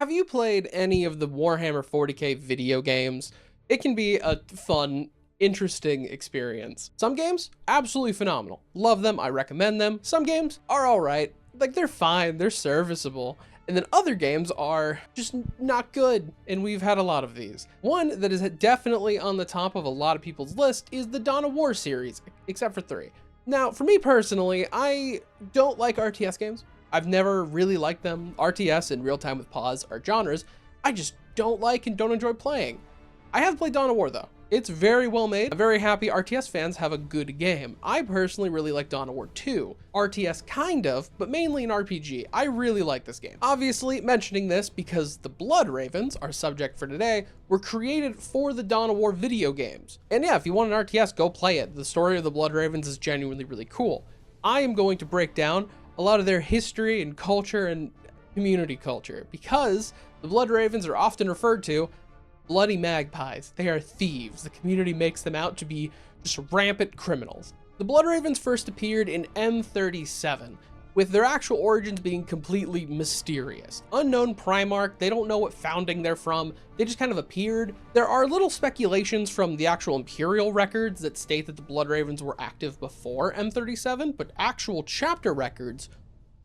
Have you played any of the Warhammer 40k video games? It can be a fun, interesting experience. Some games, absolutely phenomenal. Love them, I recommend them. Some games are alright, like they're fine, they're serviceable. And then other games are just not good, and we've had a lot of these. One that is definitely on the top of a lot of people's list is the Dawn of War series, except for 3. Now, for me personally, I don't like RTS games. I've never really liked them. RTS and real-time with pause are genres I just don't like and don't enjoy playing. I have played Dawn of War though. It's very well made. I'm very happy RTS fans have a good game. I personally really like Dawn of War 2. RTS kind of, but mainly an RPG. I really like this game. Obviously mentioning this because the Blood Ravens, our subject for today, were created for the Dawn of War video games. And yeah, if you want an RTS, go play it. The story of the Blood Ravens is genuinely really cool. I am going to break down a lot of their history and culture and community culture because the Blood Ravens are often referred to bloody magpies. They are thieves. The community makes them out to be just rampant criminals. The Blood Ravens first appeared in M37, with their actual origins being completely mysterious. Unknown Primarch, they don't know what founding they're from, they just kind of appeared. There are little speculations from the actual Imperial records that state that the Blood Ravens were active before M37, but actual chapter records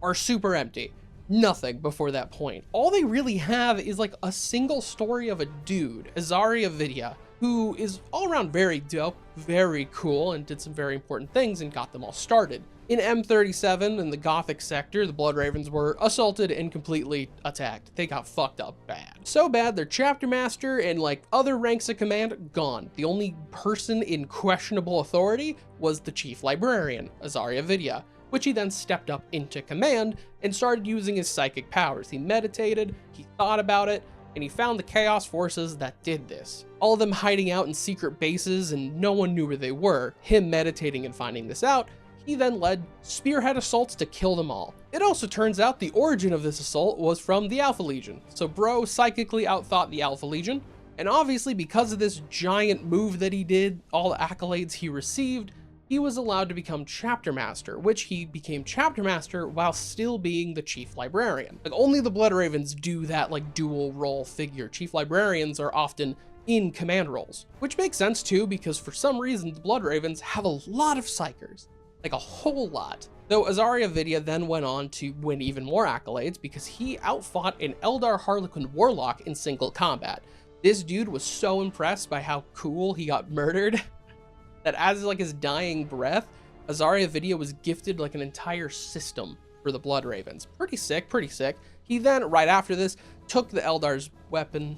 are super empty. Nothing before that point. All they really have is like a single story of a dude, Azaria Vidya, who is all around very dope, very cool, and did some very important things and got them all started. In M37, in the Gothic sector, the Blood Ravens were assaulted and completely attacked. They got fucked up bad. So bad, their chapter master and like other ranks of command, gone. The only person in questionable authority was the chief librarian, Azaria Vidya, which he then stepped up into command and started using his psychic powers. He meditated, he thought about it, and he found the chaos forces that did this. All of them hiding out in secret bases and no one knew where they were. Him meditating and finding this out, he then led spearhead assaults to kill them all. It also turns out the origin of this assault was from the Alpha Legion. So Bro psychically outthought the Alpha Legion, and obviously because of this giant move that he did, all the accolades he received, he was allowed to become chapter master, which he became chapter master while still being the chief librarian. Like only the Blood Ravens do that like dual role figure. Chief librarians are often in command roles, which makes sense too because for some reason the Blood Ravens have a lot of psychers, like a whole lot. Though Azaria Vidya then went on to win even more accolades because he outfought an Eldar Harlequin warlock in single combat. This dude was so impressed by how cool he got murdered that as like his dying breath, Azaria Vidya was gifted like an entire system for the Blood Ravens. Pretty sick, pretty sick. He then, right after this, took the Eldar's weapon.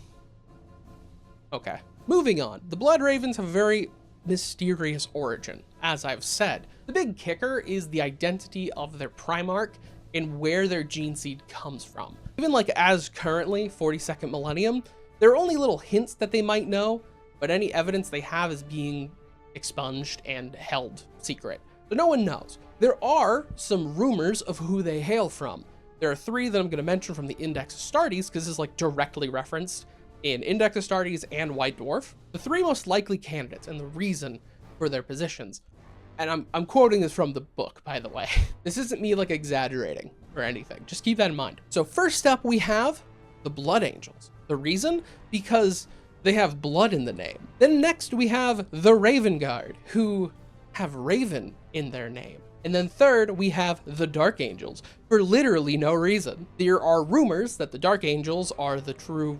Okay, moving on. The Blood Ravens have a very mysterious origin, as I've said. The big kicker is the identity of their Primarch and where their gene seed comes from. Even like as currently, 42nd millennium, there are only little hints that they might know, but any evidence they have is being expunged and held secret. So no one knows. There are some rumors of who they hail from. There are 3 that I'm going to mention from the Index Astartes because this is like directly referenced in Index Astartes and White Dwarf. The 3 most likely candidates and the reason for their positions. And I'm quoting this from the book, by the way. This isn't me like exaggerating or anything. Just keep that in mind. So first up we have the Blood Angels. The reason? Because they have blood in the name. Then next we have the Raven Guard, who have Raven in their name. And then third, we have the Dark Angels, for literally no reason. There are rumors that the Dark Angels are the true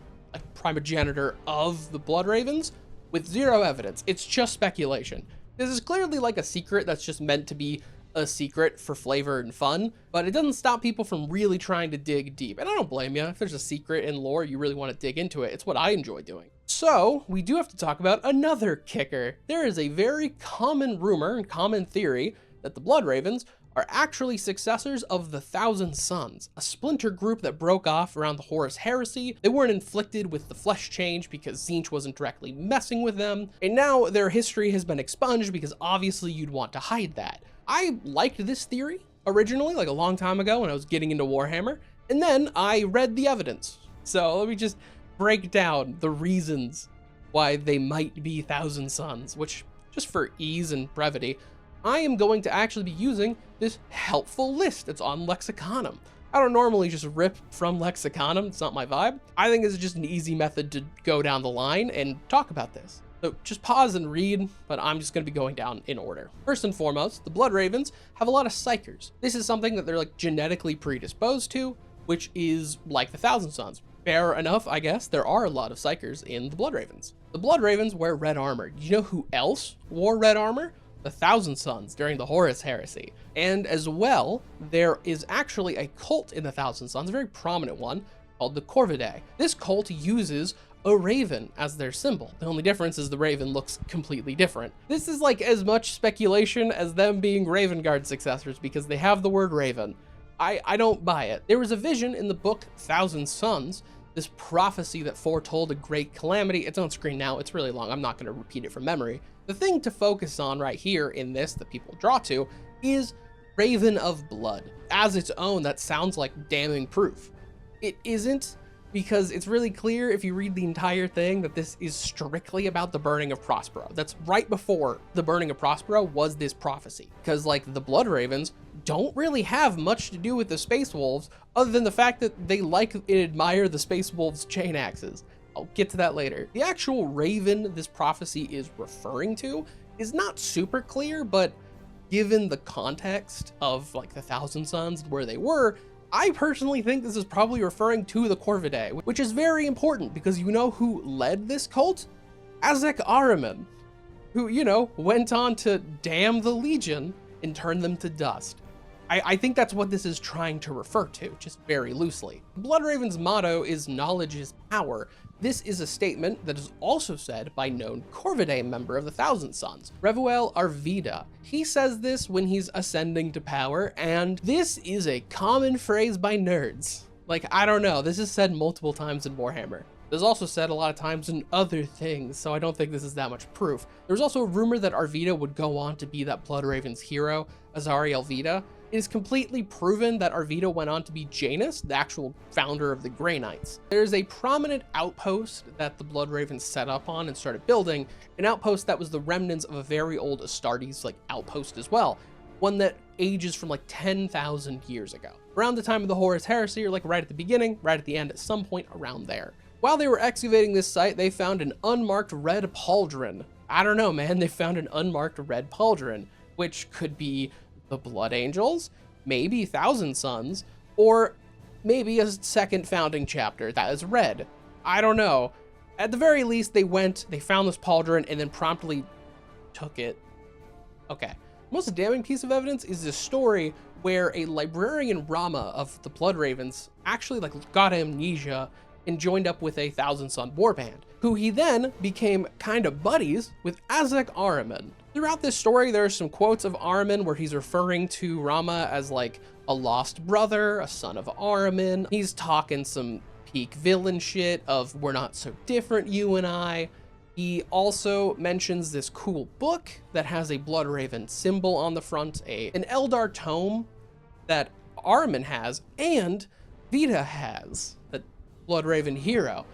primogenitor of the Blood Ravens, with zero evidence. It's just speculation. This is clearly like a secret that's just meant to be a secret for flavor and fun, but it doesn't stop people from really trying to dig deep. And I don't blame you. If there's a secret in lore, you really want to dig into it. It's what I enjoy doing. So we do have to talk about another kicker. There is a very common rumor and common theory that the Blood Ravens are actually successors of the Thousand Sons, a splinter group that broke off around the Horus Heresy. They weren't inflicted with the flesh change because Tzeentch wasn't directly messing with them, and now their history has been expunged because obviously you'd want to hide that. I liked this theory originally, like a long time ago when I was getting into Warhammer, and then I read the evidence. So let me just break down the reasons why they might be Thousand Sons, which, just for ease and brevity, I am going to actually be using this helpful list that's on Lexiconum. I don't normally just rip from Lexiconum, it's not my vibe. I think this is just an easy method to go down the line and talk about this. So just pause and read, but I'm just going to be going down in order. First and foremost, the Blood Ravens have a lot of psychers. This is something that they're like genetically predisposed to, which is like the Thousand Sons. Fair enough, I guess. There are a lot of psychers in the Blood Ravens. The Blood Ravens wear red armor. Do you know who else wore red armor? The Thousand Sons during the Horus Heresy. And as well, there is actually a cult in the Thousand Sons, a very prominent one, called the Corvidae. This cult uses a raven as their symbol. The only difference is the raven looks completely different. This is like as much speculation as them being Raven Guard successors because they have the word raven. I don't buy it. There was a vision in the book Thousand Sons, this prophecy that foretold a great calamity. It's on screen now, it's really long, I'm not gonna repeat it from memory. The thing to focus on right here in this that people draw to is Raven of Blood. As its own, that sounds like damning proof. It isn't, because it's really clear if you read the entire thing that this is strictly about the burning of Prospero. That's right before the burning of Prospero was this prophecy. Because like the Blood Ravens don't really have much to do with the Space Wolves other than the fact that they like and admire the Space Wolves' chain axes. I'll get to that later. The actual raven this prophecy is referring to is not super clear, but given the context of like the Thousand Sons and where they were, I personally think this is probably referring to the Corvidae, which is very important because you know who led this cult? Azek Ahriman, who, you know, went on to damn the Legion and turn them to dust. I think that's what this is trying to refer to, just very loosely. Blood Raven's motto is knowledge is power. This is a statement that is also said by known Corvidae member of the Thousand Sons, Revuel Arvida. He says this when he's ascending to power, and this is a common phrase by nerds. Like, I don't know, this is said multiple times in Warhammer. There's also said a lot of times in other things, so I don't think this is that much proof. There's also a rumor that Arvida would go on to be that Blood Raven's hero, Azariel Vita. It is completely proven that Arvida went on to be Janus, the actual founder of the Grey Knights. There's a prominent outpost that the Blood Ravens set up on and started building, an outpost that was the remnants of a very old Astartes like outpost as well, one that ages from like 10,000 years ago. Around the time of the Horus Heresy, or like right at the beginning, right at the end, at some point around there. While they were excavating this site, they found an unmarked red pauldron. I don't know, man, they found an unmarked red pauldron, which could be the Blood Angels, maybe Thousand Sons, or maybe a second founding chapter that is red. I don't know. At the very least, they found this pauldron and then promptly took it. Okay. Most damning piece of evidence is this story where a librarian Rama of the Blood Ravens actually like got amnesia and joined up with a Thousand Son warband, who he then became kind of buddies with Azek Ahriman. Throughout this story, there are some quotes of Ahriman where he's referring to Rama as like a lost brother, a son of Ahriman. He's talking some peak villain shit of we're not so different, you and I. He also mentions this cool book that has a Blood Raven symbol on the front, an Eldar tome that Ahriman has and Vita has, that Blood Raven hero.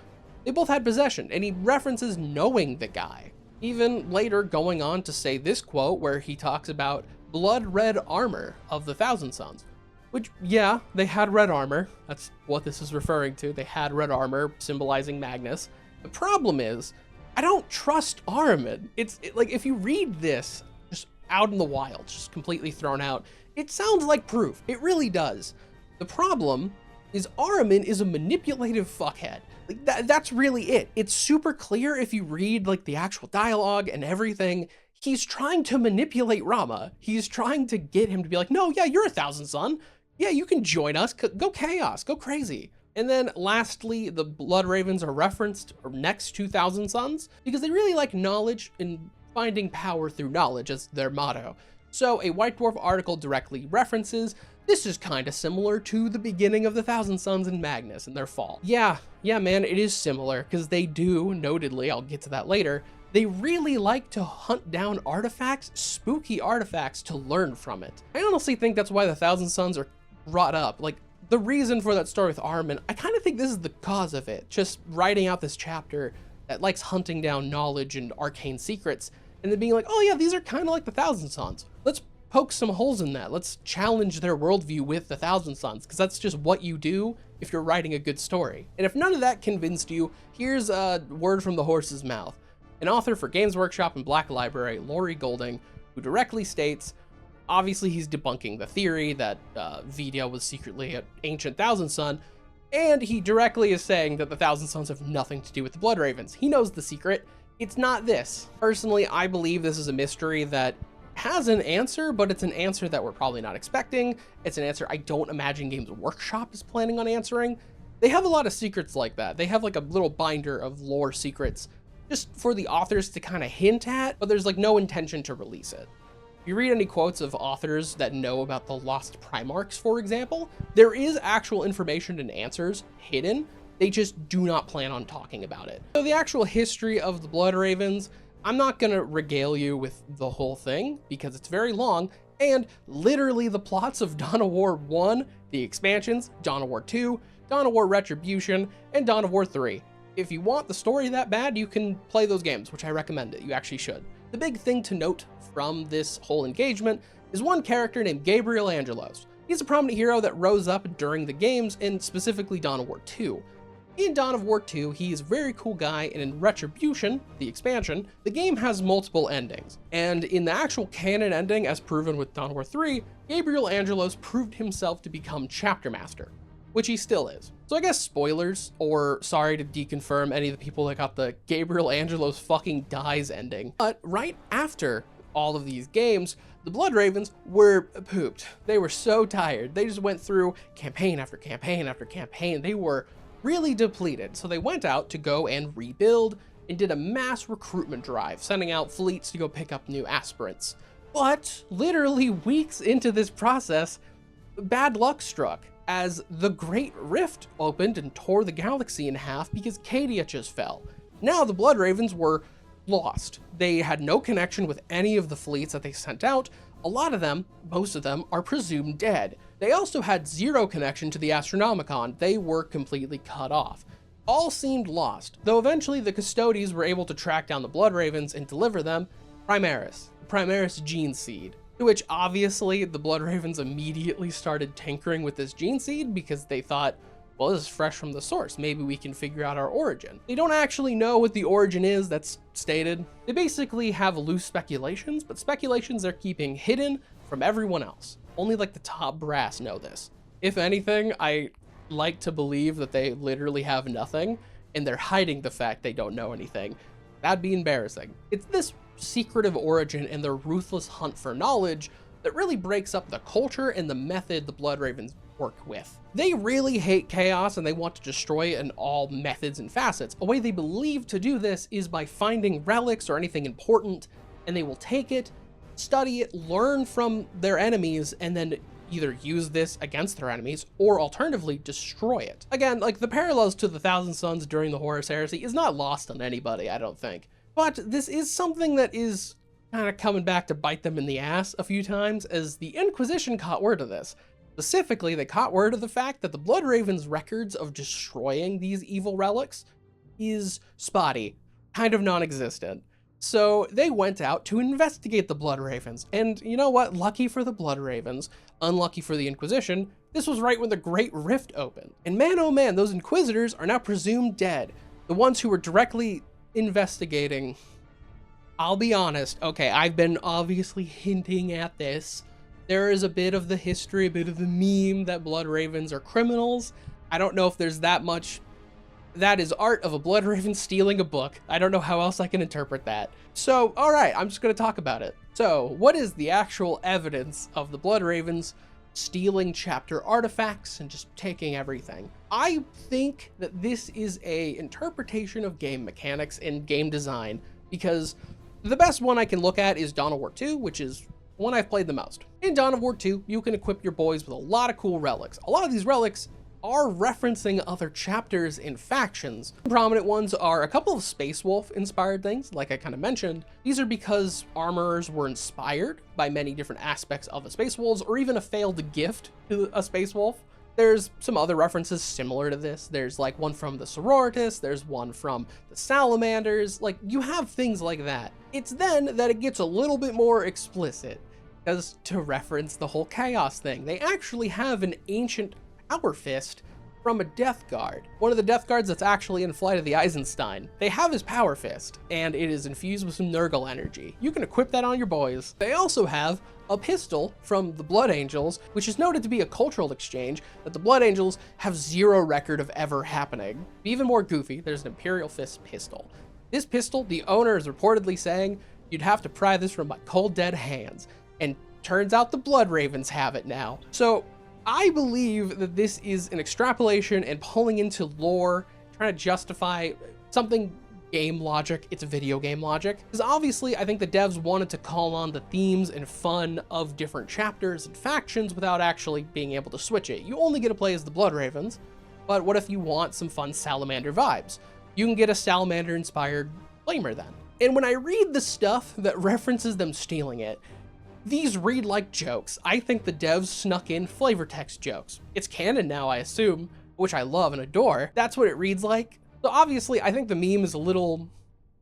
They both had possession, and he references knowing the guy. Even later going on to say this quote where he talks about blood red armor of the Thousand Sons, which, yeah, they had red armor. That's what this is referring to. They had red armor symbolizing Magnus. The problem is, I don't trust Ahriman. It's like, if you read this just out in the wild, just completely thrown out, it sounds like proof. It really does. The problem is Ahriman is a manipulative fuckhead. Like that's really it. It's super clear if you read like the actual dialogue and everything. He's trying to manipulate Rama. He's trying to get him to be like, no, yeah, you're a Thousand Son. Yeah, you can join us. Go chaos, go crazy. And then lastly, the Blood Ravens are referenced next to Thousand Sons because they really like knowledge and finding power through knowledge as their motto. So a White Dwarf article directly references, this is kind of similar to the beginning of the Thousand Sons and Magnus and their fall. Yeah, man, it is similar because they do, notedly, I'll get to that later, they really like to hunt down artifacts, spooky artifacts, to learn from it. I honestly think that's why the Thousand Sons are brought up. Like, the reason for that story with Ahriman, I kind of think this is the cause of it. Just writing out this chapter that likes hunting down knowledge and arcane secrets, and then being like, oh yeah, these are kind of like the Thousand Sons. Let's poke some holes in that. Let's challenge their worldview with the Thousand Sons, because that's just what you do if you're writing a good story. And if none of that convinced you, here's a word from the horse's mouth. An author for Games Workshop and Black Library, Laurie Golding, who directly states, obviously he's debunking the theory that Vidya was secretly an ancient Thousand Son, and he directly is saying that the Thousand Sons have nothing to do with the Blood Ravens. He knows the secret. It's not this. Personally, I believe this is a mystery that has an answer, but it's an answer that we're probably not expecting. It's an answer I don't imagine Games Workshop is planning on answering. They have a lot of secrets like that. They have like a little binder of lore secrets just for the authors to kind of hint at, but there's like no intention to release it. If you read any quotes of authors that know about the lost Primarchs, for example, there is actual information and answers hidden. They just do not plan on talking about it. So the actual history of the Blood Ravens, I'm not gonna regale you with the whole thing because it's very long, and literally the plots of Dawn of War 1, the expansions, Dawn of War 2, Dawn of War Retribution, and Dawn of War 3. If you want the story that bad, you can play those games, which I recommend it. You actually should. The big thing to note from this whole engagement is one character named Gabriel Angelos. He's a prominent hero that rose up during the games, and specifically Dawn of War 2. In Dawn of War 2, he is a very cool guy, and in Retribution, the expansion, the game has multiple endings. And in the actual canon ending, as proven with Dawn of War 3, Gabriel Angelos proved himself to become Chapter Master, which he still is. So I guess spoilers, or sorry to deconfirm any of the people that got the Gabriel Angelos fucking dies ending. But right after all of these games, the Blood Ravens were pooped. They were so tired. They just went through campaign after campaign after campaign. They were really depleted. So they went out to go and rebuild and did a mass recruitment drive, sending out fleets to go pick up new aspirants. But literally weeks into this process, bad luck struck as the Great Rift opened and tore the galaxy in half because Cadia just fell. Now the Blood Ravens were lost. They had no connection with any of the fleets that they sent out. A lot of them, most of them, are presumed dead. They also had zero connection to the Astronomicon. They were completely cut off. All seemed lost, though eventually the Custodies were able to track down the Blood Ravens and deliver them Primaris gene seed. To which obviously the Blood Ravens immediately started tinkering with this gene seed because they thought, well, this is fresh from the source. Maybe we can figure out our origin. They don't actually know what the origin is that's stated. They basically have loose speculations, but speculations they're keeping hidden from everyone else. Only like the top brass know this. If anything, I like to believe that they literally have nothing and they're hiding the fact they don't know anything. That'd be embarrassing. It's this secretive origin and their ruthless hunt for knowledge that really breaks up the culture and the method the Blood Ravens work with. They really hate chaos and they want to destroy it in all methods and facets. A way they believe to do this is by finding relics or anything important, and they will take it, study it, learn from their enemies, and then either use this against their enemies or alternatively destroy it. Again, like the parallels to the Thousand Sons during the Horus Heresy is not lost on anybody, I don't think. But this is something that is kind of coming back to bite them in the ass a few times, as the Inquisition caught word of this. Specifically, they caught word of the fact that the Blood Ravens' records of destroying these evil relics is spotty, kind of non-existent. So they went out to investigate the Blood Ravens, and you know what? Lucky for the Blood Ravens, unlucky for the Inquisition, this was right when the Great Rift opened. And man, oh man, those Inquisitors are now presumed dead. The ones who were directly investigating. I'll be honest, okay, I've been obviously hinting at this. There is a bit of the history, a bit of the meme that Blood Ravens are criminals. I don't know if there's that much. That is art of a Blood Raven stealing a book. I don't know how else I can interpret that. So, all right, I'm just going to talk about it. So, what is the actual evidence of the Blood Ravens stealing chapter artifacts and just taking everything? I think that this is a interpretation of game mechanics and game design, because the best one I can look at is Dawn of War 2, which is one I've played the most. In Dawn of War 2, you can equip your boys with a lot of cool relics. A lot of these relics are referencing other chapters and factions. Prominent ones are a couple of Space Wolf inspired things, like I kind of mentioned. These are because armorers were inspired by many different aspects of a Space Wolves, or even a failed gift to a Space Wolf. There's some other references similar to this. There's like one from the Sororitas, there's one from the Salamanders, like you have things like that. It's then that it gets a little bit more explicit. Because to reference the whole chaos thing, they actually have an ancient power fist from a Death Guard. One of the Death Guards that's actually in Flight of the Eisenstein. They have his power fist, and it is infused with some Nurgle energy. You can equip that on your boys. They also have a pistol from the Blood Angels, which is noted to be a cultural exchange that the Blood Angels have zero record of ever happening. Even more goofy, there's an Imperial Fist pistol. This pistol, the owner is reportedly saying, you'd have to pry this from my cold dead hands. And turns out the Blood Ravens have it now. So I believe that this is an extrapolation and pulling into lore, trying to justify something game logic. It's video game logic. Because obviously, I think the devs wanted to call on the themes and fun of different chapters and factions without actually being able to switch it. You only get to play as the Blood Ravens, but what if you want some fun Salamander vibes? You can get a Salamander-inspired Flamer then. And when I read the stuff that references them stealing it, these read like jokes. I think the devs snuck in flavor text jokes. It's canon now, I assume, which I love and adore. That's what it reads like. So obviously, I think the meme is a little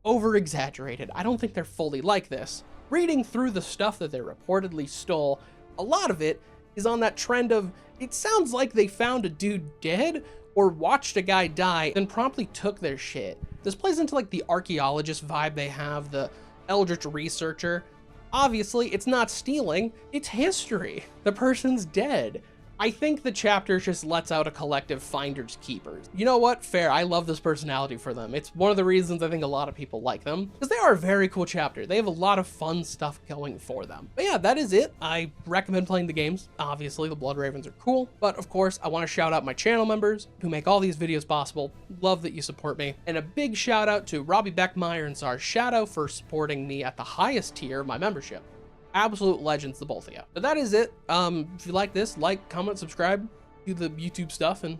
over-exaggerated. I don't think they're fully like this. Reading through the stuff that they reportedly stole, a lot of it is on that trend of, it sounds like they found a dude dead or watched a guy die, then promptly took their shit. This plays into like the archaeologist vibe they have, the eldritch researcher. Obviously, it's not stealing, it's history. The person's dead. I think the chapter just lets out a collective finders keepers. You know what? Fair. I love this personality for them. It's one of the reasons I think a lot of people like them, because they are a very cool chapter. They have a lot of fun stuff going for them. But yeah, that is it. I recommend playing the games. Obviously, the Blood Ravens are cool, but of course, I want to shout out my channel members who make all these videos possible. Love that you support me. And a big shout out to Robbie Beckmeyer and Czar Shadow for supporting me at the highest tier of my membership. Absolute legends, the both of you. But that is it. If you like this, like, comment, subscribe, do the YouTube stuff, and